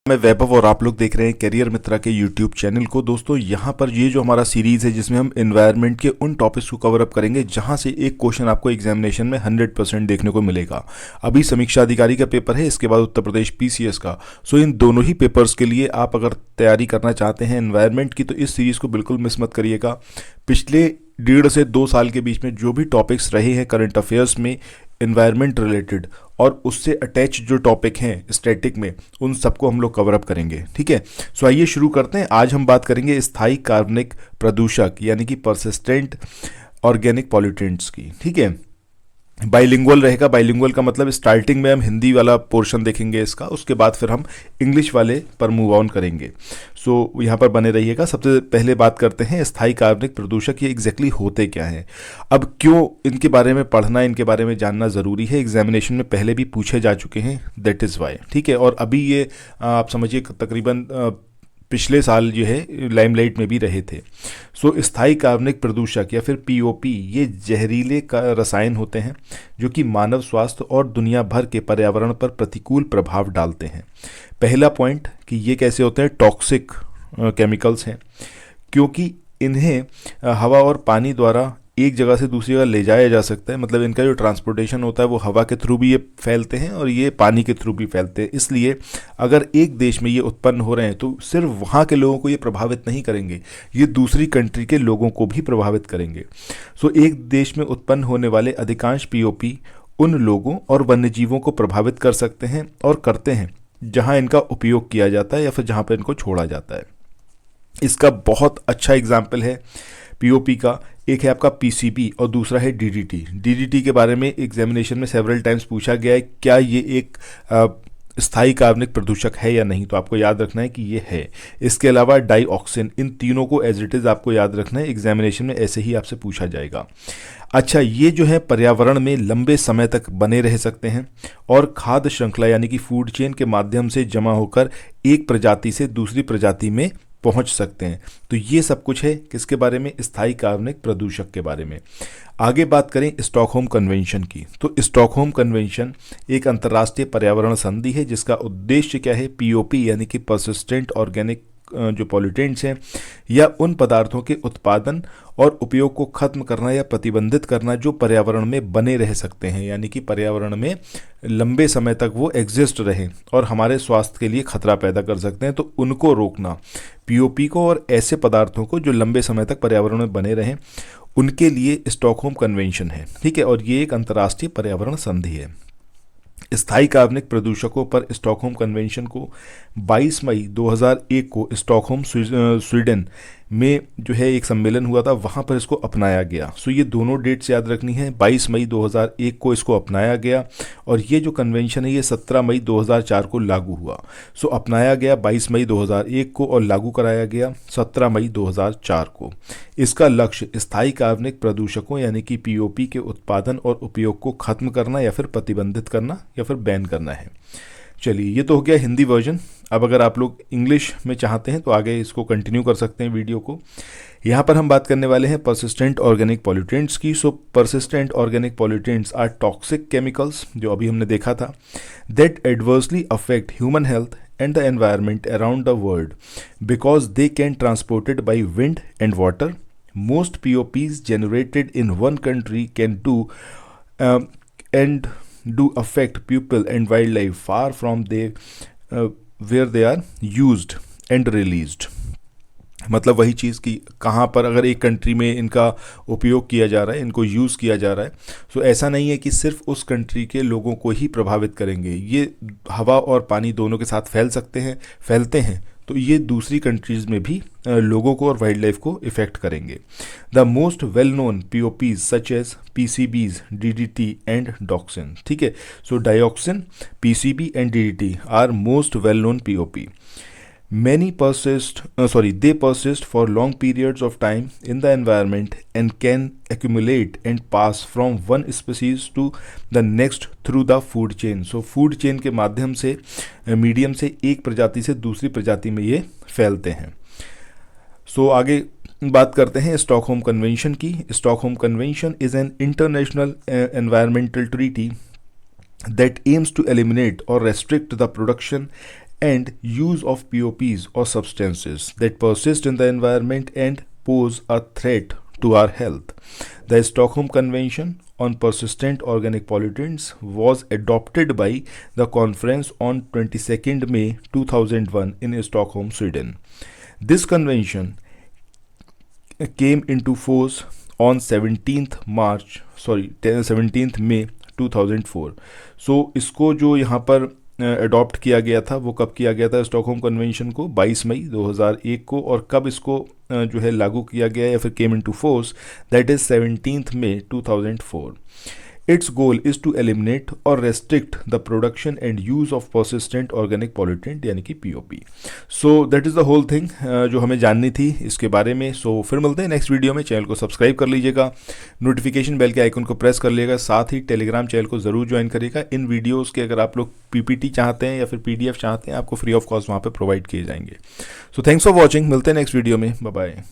मैं वैभव और आप लोग देख रहे हैं करियर मित्रा के यूट्यूब चैनल को। दोस्तों यहाँ पर ये जो हमारा सीरीज़ है जिसमें हम एनवायरनमेंट के उन टॉपिक्स को कवर अप करेंगे जहाँ से एक क्वेश्चन आपको एग्जामिनेशन में 100% देखने को मिलेगा। अभी समीक्षा अधिकारी का पेपर है, इसके बाद उत्तर प्रदेश पीसीएस का। सो इन दोनों ही पेपर्स के लिए आप अगर तैयारी करना चाहते हैं एनवायरनमेंट की तो इस सीरीज़ को बिल्कुल मिस मत करिएगा। पिछले 1.5 से 2 साल के बीच में जो भी टॉपिक्स रहे हैं करंट अफेयर्स में एनवायरनमेंट रिलेटेड और उससे अटैच जो टॉपिक हैं स्टैटिक में, उन सबको हम लोग कवर अप करेंगे। ठीक है, सो आइए शुरू करते हैं। आज हम बात करेंगे स्थायी कार्बनिक प्रदूषक यानी कि परसिस्टेंट ऑर्गेनिक पॉल्यूटेंट्स की। ठीक है, बाइलिंगुअल रहेगा। बाइलिंगुअल का मतलब स्टार्टिंग में हम हिंदी वाला पोर्शन देखेंगे इसका, उसके बाद फिर हम इंग्लिश वाले पर मूव ऑन करेंगे। सो यहाँ पर बने रहिएगा। सबसे पहले बात करते हैं स्थायी कार्बनिक प्रदूषक ये एग्जैक्टली होते क्या हैं। अब क्यों इनके बारे में पढ़ना, इनके बारे में जानना ज़रूरी है, एग्जामिनेशन में पहले भी पूछे जा चुके हैं, दैट इज़ वाई। ठीक है, और अभी ये आप समझिए तकरीबन पिछले साल जो है लाइमलाइट में भी रहे थे। सो स्थायी कार्बनिक प्रदूषक या फिर पीओपी ये जहरीले रसायन होते हैं जो कि मानव स्वास्थ्य और दुनिया भर के पर्यावरण पर प्रतिकूल प्रभाव डालते हैं। पहला पॉइंट कि ये कैसे होते हैं, टॉक्सिक केमिकल्स हैं क्योंकि इन्हें हवा और पानी द्वारा एक जगह से दूसरी जगह ले जाया जा सकता है। मतलब इनका जो ट्रांसपोर्टेशन होता है वो हवा के थ्रू भी ये फैलते हैं और ये पानी के थ्रू भी फैलते हैं। इसलिए अगर एक देश में ये उत्पन्न हो रहे हैं तो सिर्फ वहाँ के लोगों को ये प्रभावित नहीं करेंगे, ये दूसरी कंट्री के लोगों को भी प्रभावित करेंगे। सो एक देश में उत्पन्न होने वाले अधिकांश पीओपी उन लोगों और वन्यजीवों को प्रभावित कर सकते हैं और करते हैं जहाँ इनका उपयोग किया जाता है या फिर जहाँ पर इनको छोड़ा जाता है। इसका बहुत अच्छा एग्जाम्पल है पीओपी का। एक है आपका पीसीबी और दूसरा है डीडीटी। डीडीटी के बारे में एग्जामिनेशन में सेवरल टाइम्स पूछा गया है, क्या ये एक स्थायी कार्बनिक प्रदूषक है या नहीं, तो आपको याद रखना है कि ये है। इसके अलावा डाइऑक्सिन, इन तीनों को एज इट इज़ आपको याद रखना है, एग्जामिनेशन में ऐसे ही आपसे पूछा जाएगा। अच्छा, ये जो है पर्यावरण में लंबे समय तक बने रह सकते हैं और खाद्य श्रृंखला यानी कि फूड चेन के माध्यम से जमा होकर एक प्रजाति से दूसरी प्रजाति में पहुंच सकते हैं। तो ये सब कुछ है किसके बारे में, स्थायी कार्बनिक प्रदूषक के बारे में। आगे बात करें स्टॉकहोम कन्वेंशन की, तो स्टॉकहोम कन्वेंशन एक अंतर्राष्ट्रीय पर्यावरण संधि है जिसका उद्देश्य क्या है, पीओपी यानी कि परसिस्टेंट ऑर्गेनिक जो पॉल्यूटेंट्स हैं या उन पदार्थों के उत्पादन और उपयोग को खत्म करना या प्रतिबंधित करना जो पर्यावरण में बने रह सकते हैं, यानी कि पर्यावरण में लंबे समय तक वो एग्जिस्ट रहें और हमारे स्वास्थ्य के लिए खतरा पैदा कर सकते हैं, तो उनको रोकना, पीओपी को और ऐसे पदार्थों को जो लंबे समय तक पर्यावरण में बने रहें, उनके लिए स्टॉकहोम कन्वेंशन है। ठीक है, और ये एक अंतर्राष्ट्रीय पर्यावरण संधि है। स्थायी कार्बनिक प्रदूषकों पर स्टॉकहोम कन्वेंशन को 22 मई 2001 को स्टॉकहोम स्वीडन में जो है एक सम्मेलन हुआ था, वहाँ पर इसको अपनाया गया। सो ये दोनों डेट्स याद रखनी है, 22 मई 2001 को इसको अपनाया गया और ये जो कन्वेंशन है ये 17 मई 2004 को लागू हुआ। सो अपनाया गया 22 मई 2001 को और लागू कराया गया 17 मई 2004 को। इसका लक्ष्य स्थायी कार्बनिक प्रदूषकों यानी कि पीओपी के उत्पादन और उपयोग को खत्म करना या फिर प्रतिबंधित करना या फिर बैन करना है। चलिए, ये तो हो गया हिंदी वर्जन। अब अगर आप लोग इंग्लिश में चाहते हैं तो आगे इसको कंटिन्यू कर सकते हैं वीडियो को। यहाँ पर हम बात करने वाले हैं परसिस्टेंट ऑर्गेनिक पॉल्यूटेंट्स की। So persistent organic pollutants are toxic chemicals, जो अभी हमने देखा था, that adversely affect human health and the environment around the world because they can transported by wind and water. Most POPs generated in one country can do affect people and wildlife far from where they are used and released. मतलब वही चीज़ कि कहाँ पर अगर एक country में इनका उपयोग किया जा रहा है, इनको यूज़ किया जा रहा है, तो ऐसा नहीं है कि सिर्फ उस कंट्री के लोगों को ही प्रभावित करेंगे। ये हवा और पानी दोनों के साथ फैलते हैं, तो ये दूसरी कंट्रीज़ में भी लोगों को और वाइल्ड लाइफ को इफ़ेक्ट करेंगे। The most well known POPs such as PCBs, DDT and dioxin. ठीक है, so dioxin, PCB and DDT are most well known POP. They persist for long periods of time in the environment and can accumulate and pass from one species to the next through the food chain. So food chain के माध्यम से medium से एक प्रजाति से दूसरी प्रजाति में ये फैलते हैं। सो आगे बात करते हैं स्टॉकहोम कन्वेंशन की। Stockholm convention is an international environmental treaty that aims to eliminate or restrict the production and use of POPs or substances that persist in the environment and pose a threat to our health. The Stockholm Convention on Persistent Organic Pollutants was adopted by the conference on 22nd May 2001 in Stockholm, Sweden. This convention came into force on 17th May 2004. सो इसको जो यहाँ पर adopt किया गया था वो कब किया गया था स्टॉकहोम कन्वेंशन को 22 मई 2001 को, और कब इसको जो है लागू किया गया या फिर came into force, that is 17th May 2004. Its goal is to eliminate or restrict the production and use of persistent organic pollutant यानी कि POP. So that is the whole thing जो हमें जाननी थी इसके बारे में. So फिर मिलते हैं नेक्स्ट वीडियो में. चैनल को सब्सक्राइब कर लीजिएगा, नोटिफिकेशन बेल के आइकन को प्रेस कर लीजिएगा, साथ ही टेलीग्राम चैनल को ज़रूर ज्वाइन करिएगा. इन वीडियोज़ के अगर आप लोग PPT चाहते हैं या फिर PDF चाहते हैं, आपको फ्री ऑफ कॉस्ट वहाँ पर प्रोवाइड किए जाएंगे. So thanks for watching. मिलते हैं नेक्स्ट वीडियो में. Bye bye.